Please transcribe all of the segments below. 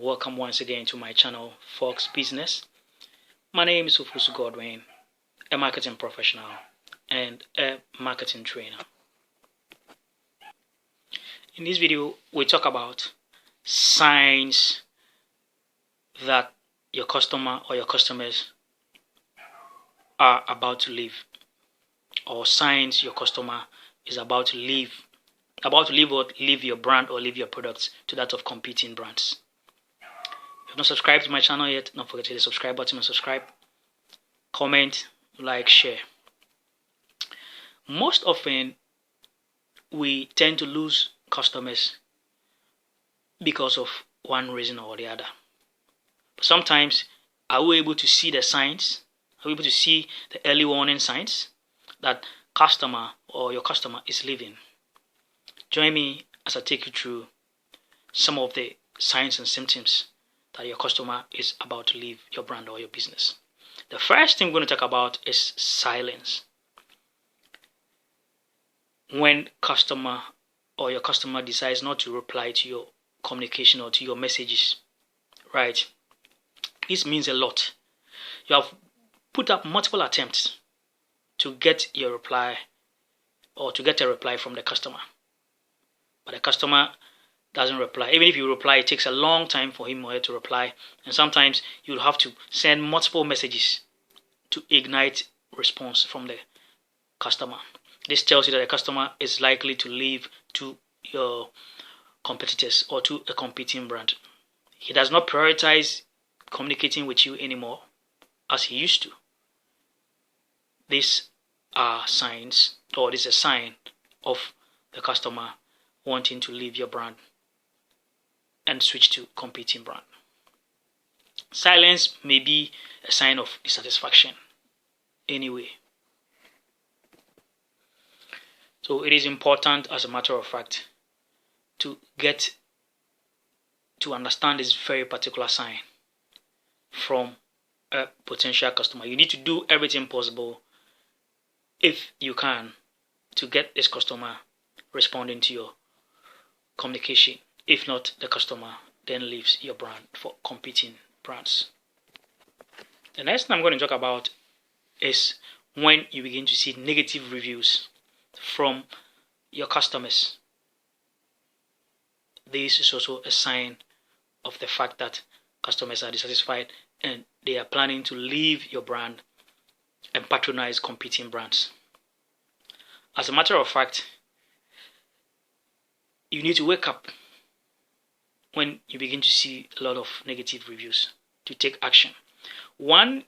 welcome once again to my channel, Fox Business. My name is Ofusu Godwin, a marketing professional and a marketing trainer. In this video, we talk about signs that your customer or your customers are about to leave, or signs your customer is about to leave your brand or leave your products to that of competing brands. If you've not subscribed to my channel yet, don't forget to hit the subscribe button and subscribe, comment, like, share. Most often, we tend to lose customers because of one reason or the other. But sometimes, are we able to see the signs? Are we able to see the early warning signs that customer or your customer is leaving? Join me as I take you through some of the signs and symptoms that your customer is about to leave your brand or your business. The first thing we're going to talk about is silence. When customer or your customer decides not to reply to your communication or to your messages, right? This means a lot. You have put up multiple attempts to get your reply or to get a reply from the customer, but the customer doesn't reply. Even if you reply, it takes a long time for him or her to reply, and sometimes you'll have to send multiple messages to ignite response from the customer. This tells you that the customer is likely to leave to your competitors or to a competing brand. He does not prioritize communicating with you anymore as he used to. These are signs, or this is a sign of the customer wanting to leave your brand and switch to competing brand. Silence may be a sign of dissatisfaction anyway. So it is important, as a matter of fact, to get to understand this very particular sign from a potential customer. You need to do everything possible, if you can, to get this customer responding to your communication. If not, the customer then leaves your brand for competing brands. The next thing I'm going to talk about is when you begin to see negative reviews from your customers. This is also a sign of the fact that customers are dissatisfied and they are planning to leave your brand and patronize competing brands. As a matter of fact, you need to wake up when you begin to see a lot of negative reviews to take action. One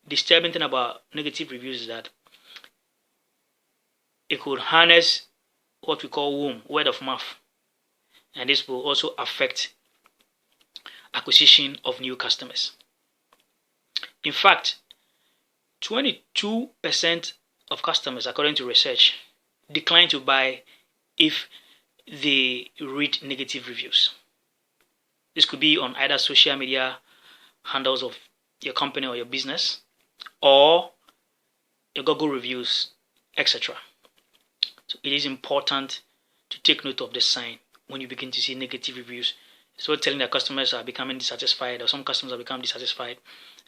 disturbing thing about negative reviews is that it could harness what we call word of mouth, and this will also affect acquisition of new customers. In fact, 22% of customers, according to research, decline to buy if they read negative reviews. This could be on either social media handles of your company or your business, or your Google reviews, etc. So it is important to take note of this sign when you begin to see negative reviews. So telling that customers are becoming dissatisfied, or some customers have become dissatisfied,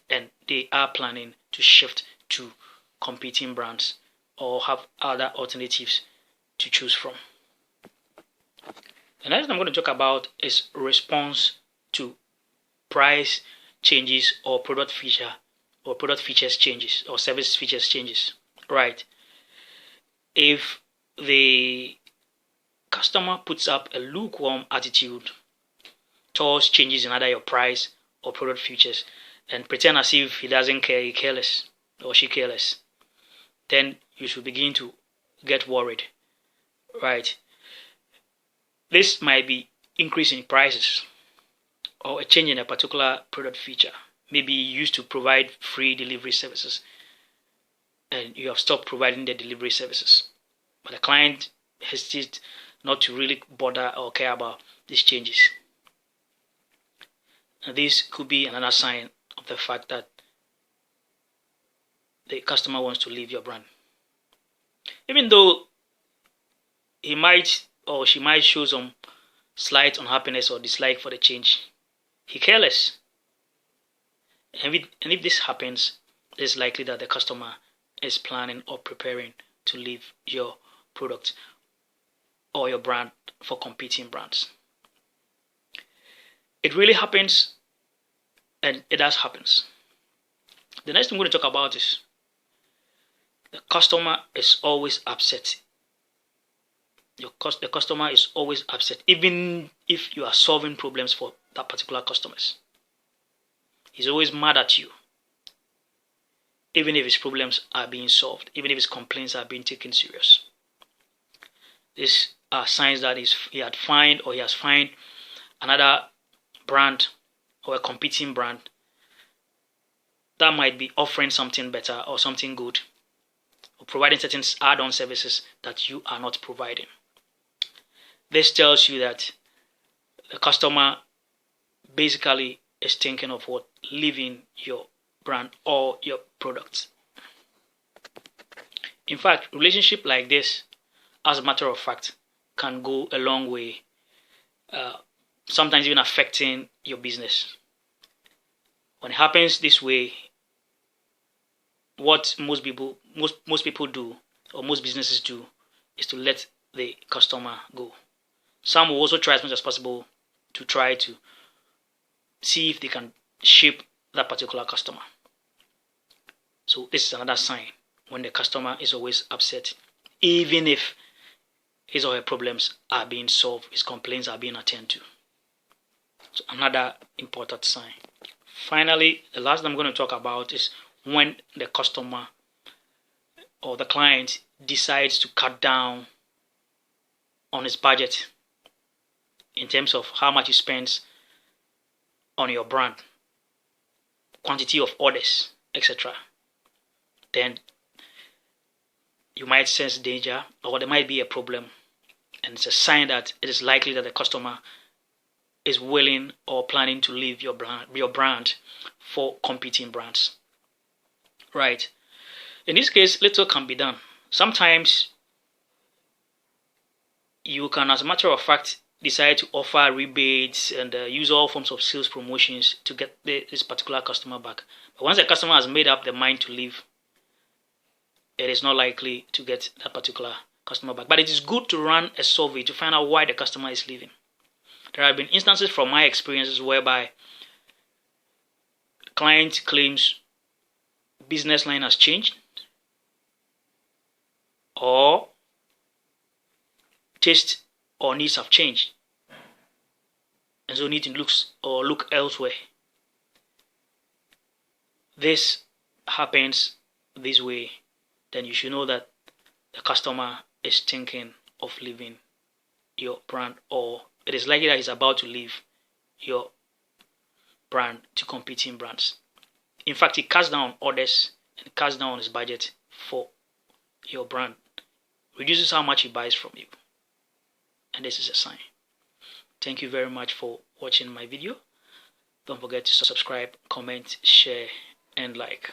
and they are planning to shift to competing brands or have other alternatives to choose from. The next thing I'm going to talk about is response to price changes or product features changes or service features changes. Right. If the customer puts up a lukewarm attitude towards changes in either your price or product features and pretend as if he doesn't care, he careless or she careless, then you should begin to get worried. Right. This might be increase in prices or a change in a particular product feature. Maybe you used to provide free delivery services and you have stopped providing the delivery services, but the client hesitates not to really bother or care about these changes. And this could be another sign of the fact that the customer wants to leave your brand. Even though he might or she might show some slight unhappiness or dislike for the change, he careless. And if this happens, it's likely that the customer is planning or preparing to leave your product or your brand for competing brands. It really happens, and it does happens. The next thing we're going to talk about is the customer is always upset. The customer is always upset, even if you are solving problems for that particular customers. He's always mad at you, even if his problems are being solved, even if his complaints are being taken serious. These are signs that he has found another brand or a competing brand that might be offering something better or something good, or providing certain add-on services that you are not providing. This tells you that the customer basically is thinking of leaving your brand or your products. In fact, relationship like this, as a matter of fact, can go a long way, sometimes even affecting your business. When it happens this way, what most people do, or most businesses do, is to let the customer go. Some will also try as much as possible to try to see if they can shape that particular customer. So this is another sign when the customer is always upset, even if his or her problems are being solved, his complaints are being attended to. So another important sign. Finally, the last I'm going to talk about is when the customer or the client decides to cut down on his budget in terms of how much he spends on your brand, quantity of orders, etc. Then you might sense danger, or there might be a problem, and it's a sign that it is likely that the customer is willing or planning to leave your brand for competing brands. Right. In this case, little can be done. Sometimes you can, as a matter of fact, decide to offer rebates and use all forms of sales promotions to get this particular customer back. But once the customer has made up their mind to leave, it is not likely to get that particular customer back. But it is good to run a survey to find out why the customer is leaving. There have been instances from my experiences whereby client claims business line has changed, or taste or needs have changed, and so need to look elsewhere. This happens this way, then you should know that the customer is thinking of leaving your brand, or it is likely that he's about to leave your brand to competing brands. In fact, he cuts down orders and cuts down on his budget for your brand, reduces how much he buys from you. And this is a sign. Thank you very much for watching my video. Don't forget to subscribe, comment, share, and like.